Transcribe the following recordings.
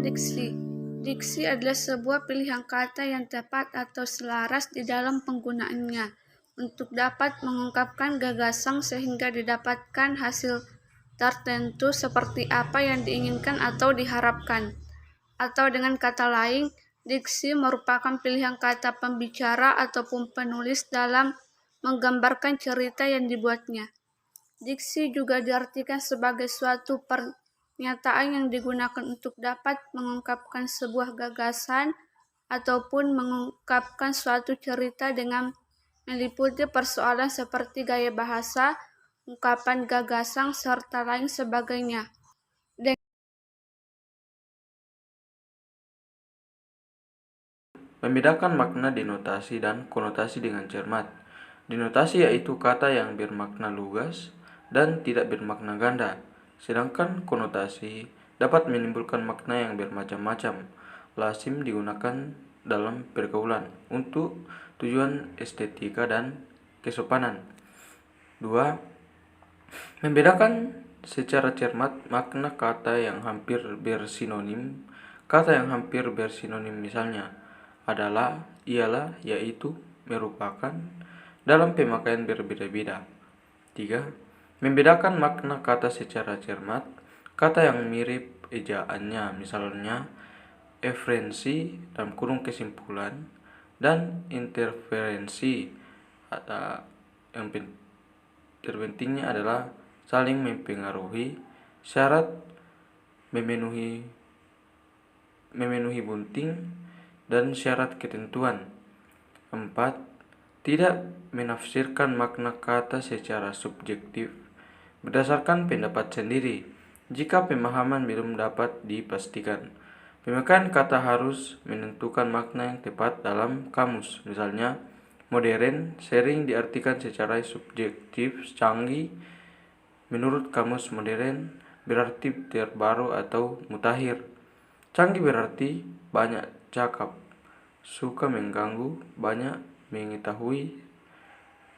diksi. Diksi adalah sebuah pilihan kata yang tepat atau selaras di dalam penggunaannya untuk dapat mengungkapkan gagasan sehingga didapatkan hasil tertentu seperti apa yang diinginkan atau diharapkan. Atau dengan kata lain, diksi merupakan pilihan kata pembicara ataupun penulis dalam menggambarkan cerita yang dibuatnya. Diksi juga diartikan sebagai suatu pernyataan yang digunakan untuk dapat mengungkapkan sebuah gagasan ataupun mengungkapkan suatu cerita dengan meliputi persoalan seperti gaya bahasa, ungkapan gagasan, serta lain sebagainya. Membedakan makna denotasi dan konotasi dengan cermat. Denotasi yaitu kata yang bermakna lugas dan tidak bermakna ganda, sedangkan konotasi dapat menimbulkan makna yang bermacam-macam. Lazim digunakan dalam pergaulan untuk tujuan estetika dan kesopanan. 2. Membedakan secara cermat makna kata yang hampir bersinonim. Kata yang hampir bersinonim misalnya adalah, ialah, yaitu, merupakan, dalam pemakaian berbeda-beda. 3. Membedakan makna kata secara cermat. Kata yang mirip ejaannya misalnya eferensi dalam kurung kesimpulan dan interferensi. Yang terpentingnya adalah saling mempengaruhi, syarat memenuhi bunting, dan syarat ketentuan. 4. Tidak menafsirkan makna kata secara subjektif berdasarkan pendapat sendiri jika pemahaman belum dapat dipastikan. Pemakaian kata harus menentukan makna yang tepat dalam kamus. Misalnya, modern sering diartikan secara subjektif, canggih. Menurut kamus modern berarti terbaru atau mutakhir. Canggih berarti banyak cakap, suka mengganggu, banyak mengetahui,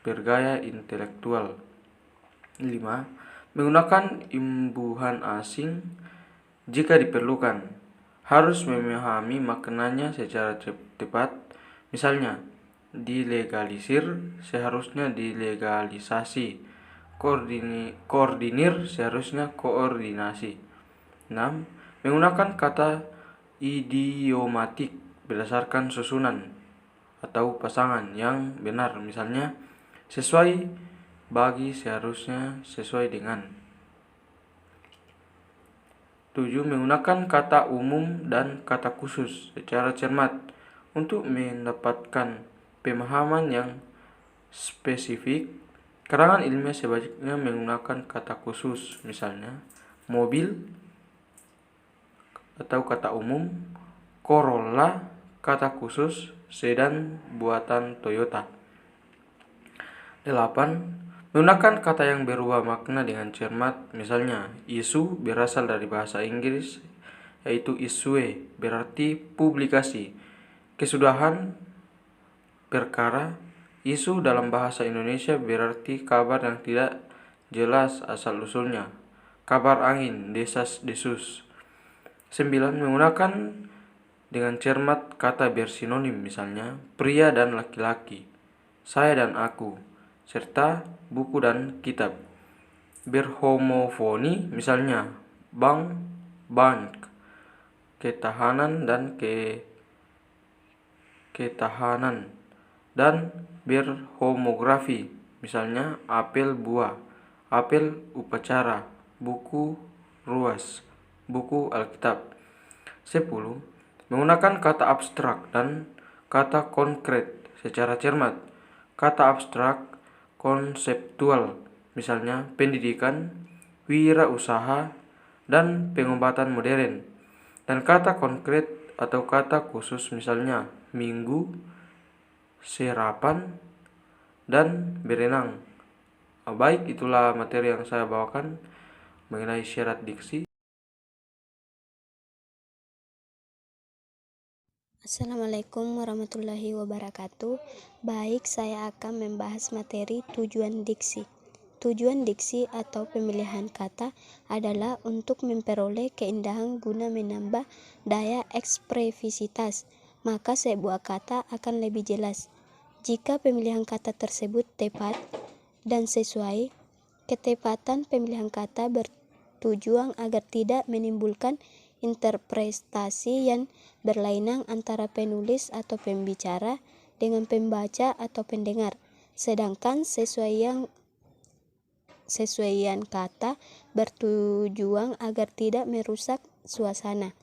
bergaya intelektual. 5. Menggunakan imbuhan asing jika diperlukan. Harus memahami maknanya secara tepat. Misalnya, dilegalisir seharusnya dilegalisasi. Koordinir seharusnya koordinasi. 6. Menggunakan kata idiomatik berdasarkan susunan atau pasangan yang benar. Misalnya, sesuai bagi seharusnya sesuai dengan. 7. Menggunakan kata umum dan kata khusus secara cermat untuk mendapatkan pemahaman yang spesifik. Karangan ilmiah sebaiknya menggunakan kata khusus, misalnya mobil atau kata umum, Corolla, kata khusus, sedan buatan Toyota. 8. Menggunakan kata yang berubah makna dengan cermat, misalnya isu berasal dari bahasa Inggris yaitu issue, berarti publikasi. Kesudahan perkara. Isu dalam bahasa Indonesia berarti kabar yang tidak jelas asal-usulnya. Kabar angin, desas-desus. 9. Menggunakan dengan cermat kata bersinonim, misalnya pria dan laki-laki, saya dan aku, serta buku dan kitab. Berhomofoni, misalnya bank, bank, ketahanan dan ketahanan. Dan berhomografi, misalnya apel buah, apel upacara, buku ruas, buku Alkitab. 10. Menggunakan kata abstrak dan kata konkret secara cermat. Kata abstrak konseptual, misalnya pendidikan, wirausaha, dan pengobatan modern. Dan kata konkret atau kata khusus, misalnya minggu, serapan, dan berenang. Baik, itulah materi yang saya bawakan mengenai syarat diksi. Assalamualaikum warahmatullahi wabarakatuh. Baik, saya akan membahas materi tujuan diksi. Tujuan diksi atau pemilihan kata adalah untuk memperoleh keindahan guna menambah daya ekspresivitas, maka sebuah kata akan lebih jelas. Jika pemilihan kata tersebut tepat dan sesuai, ketepatan pemilihan kata bertujuan agar tidak menimbulkan interpretasi yang berlainan antara penulis atau pembicara dengan pembaca atau pendengar, sedangkan sesuaian kata bertujuan agar tidak merusak suasana.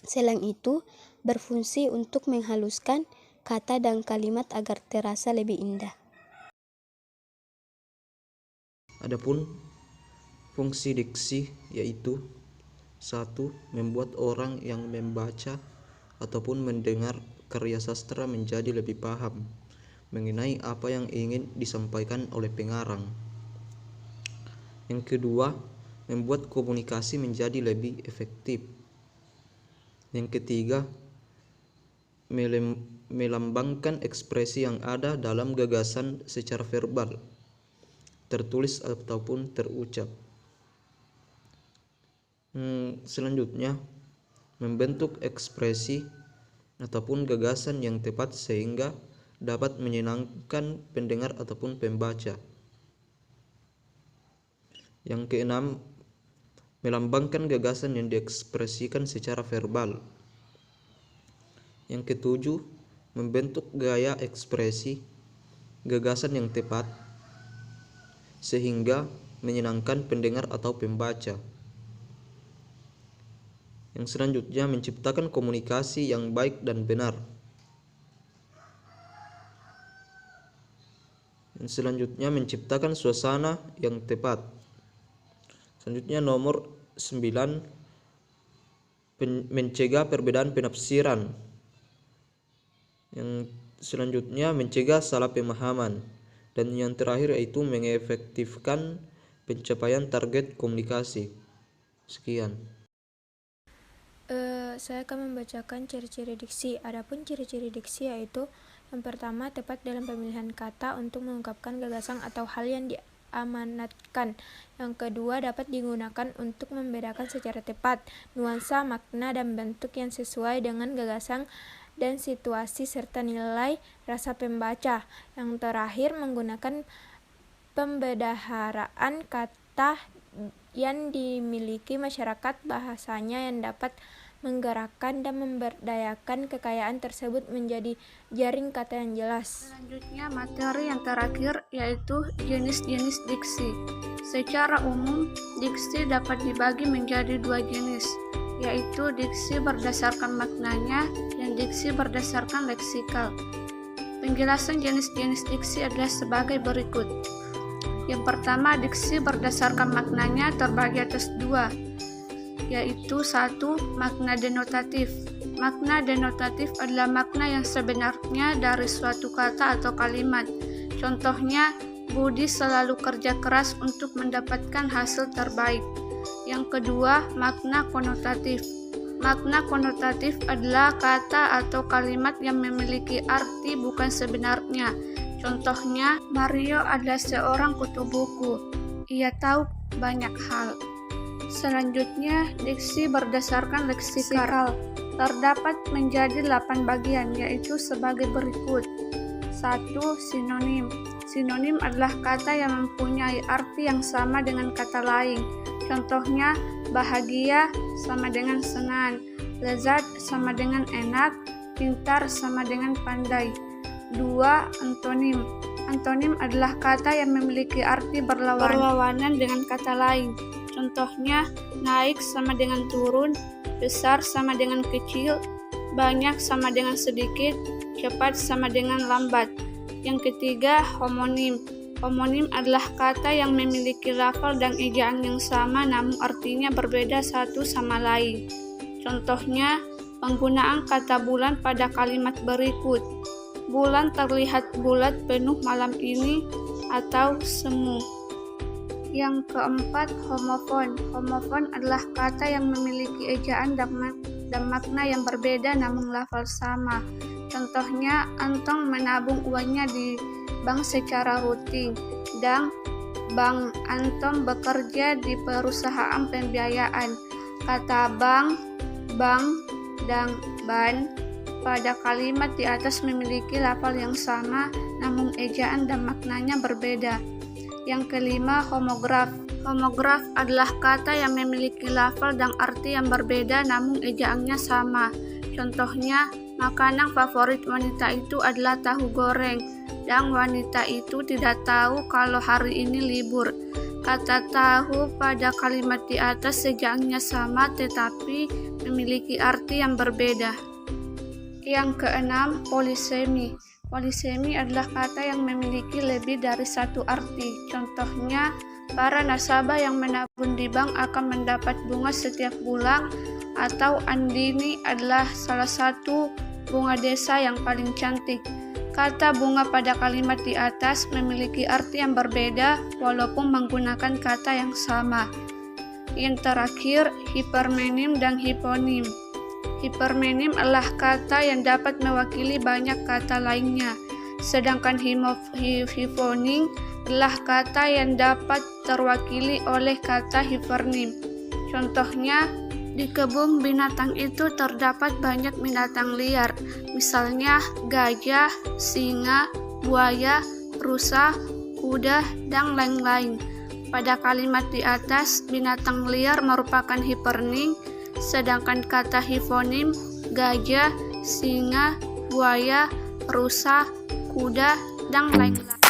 Selain itu, berfungsi untuk menghaluskan kata dan kalimat agar terasa lebih indah. Adapun fungsi diksi yaitu 1. Membuat orang yang membaca ataupun mendengar karya sastra menjadi lebih paham mengenai apa yang ingin disampaikan oleh pengarang. Yang kedua, membuat komunikasi menjadi lebih efektif. Yang ketiga, melambangkan ekspresi yang ada dalam gagasan secara verbal, tertulis ataupun terucap. Selanjutnya, membentuk ekspresi ataupun gagasan yang tepat sehingga dapat menyenangkan pendengar ataupun pembaca. Yang keenam, melambangkan gagasan yang diekspresikan secara verbal. Yang ketujuh, membentuk gaya ekspresi gagasan yang tepat sehingga menyenangkan pendengar atau pembaca. Yang selanjutnya, menciptakan komunikasi yang baik dan benar. Yang selanjutnya, menciptakan suasana yang tepat. Selanjutnya nomor 9, mencegah perbedaan penafsiran. Yang selanjutnya, mencegah salah pemahaman. Dan yang terakhir yaitu mengefektifkan pencapaian target komunikasi. Sekian. Saya akan membacakan ciri-ciri diksi. Adapun ciri-ciri diksi yaitu yang pertama, tepat dalam pemilihan kata untuk mengungkapkan gagasan atau hal yang diamanatkan. Yang kedua, dapat digunakan untuk membedakan secara tepat nuansa, makna, dan bentuk yang sesuai dengan gagasan dan situasi serta nilai rasa pembaca. Yang terakhir, menggunakan pembedaharaan kata yang dimiliki masyarakat bahasanya yang dapat menggerakkan dan memberdayakan kekayaan tersebut menjadi jaring kata yang jelas. Selanjutnya, materi yang terakhir yaitu jenis-jenis diksi. Secara umum, diksi dapat dibagi menjadi 2 jenis, yaitu diksi berdasarkan maknanya dan diksi berdasarkan leksikal. Penjelasan jenis-jenis diksi adalah sebagai berikut. Yang pertama, diksi berdasarkan maknanya terbagi atas 2, yaitu 1. Makna denotatif. Makna denotatif adalah makna yang sebenarnya dari suatu kata atau kalimat. Contohnya, Budi selalu kerja keras untuk mendapatkan hasil terbaik. Yang kedua, makna konotatif. Makna konotatif adalah kata atau kalimat yang memiliki arti bukan sebenarnya. Contohnya, Mario adalah seorang kutu buku. Ia tahu banyak hal. Selanjutnya, diksi berdasarkan leksikal terdapat menjadi 8 bagian, yaitu sebagai berikut. 1. Sinonim. Sinonim adalah kata yang mempunyai arti yang sama dengan kata lain. Contohnya, bahagia sama dengan senang, lezat sama dengan enak, pintar sama dengan pandai. 2. Antonim. Antonim adalah kata yang memiliki arti berlawanan dengan kata lain. Contohnya, naik sama dengan turun, besar sama dengan kecil, banyak sama dengan sedikit, cepat sama dengan lambat. Yang ketiga, homonim. Homonim adalah kata yang memiliki lafal dan ejaan yang sama namun artinya berbeda satu sama lain. Contohnya, penggunaan kata bulan pada kalimat berikut. Bulan terlihat bulat penuh malam ini, atau semu. Yang keempat, homofon. Homofon adalah kata yang memiliki ejaan dan makna yang berbeda namun lafal sama. Contohnya, Antong menabung uangnya di bank secara rutin, dan Bang Anton bekerja di perusahaan pembiayaan. Kata bank, bank, dan ban pada kalimat di atas memiliki lafal yang sama, namun ejaan dan maknanya berbeda. Yang kelima, homograf. Homograf adalah kata yang memiliki lafal dan arti yang berbeda, namun ejaannya sama. Contohnya, makanan favorit wanita itu adalah tahu goreng, dan wanita itu tidak tahu kalau hari ini libur. Kata tahu pada kalimat di atas ejaannya sama tetapi memiliki arti yang berbeda. Yang keenam, polisemi. Polisemi adalah kata yang memiliki lebih dari satu arti. Contohnya, para nasabah yang menabung di bank akan mendapat bunga setiap bulan, atau Andini adalah salah satu bunga desa yang paling cantik. Kata bunga pada kalimat di atas memiliki arti yang berbeda walaupun menggunakan kata yang sama. Yang terakhir, hipermenim dan hiponim. Hipermenim adalah kata yang dapat mewakili banyak kata lainnya, sedangkan hiponim adalah kata yang dapat terwakili oleh kata hipernim. Contohnya, di kebun binatang itu terdapat banyak binatang liar, misalnya gajah, singa, buaya, rusa, kuda, dan lain-lain. Pada kalimat di atas, binatang liar merupakan hipernim, sedangkan kata hiponim, gajah, singa, buaya, rusa, kuda, dan lain-lain.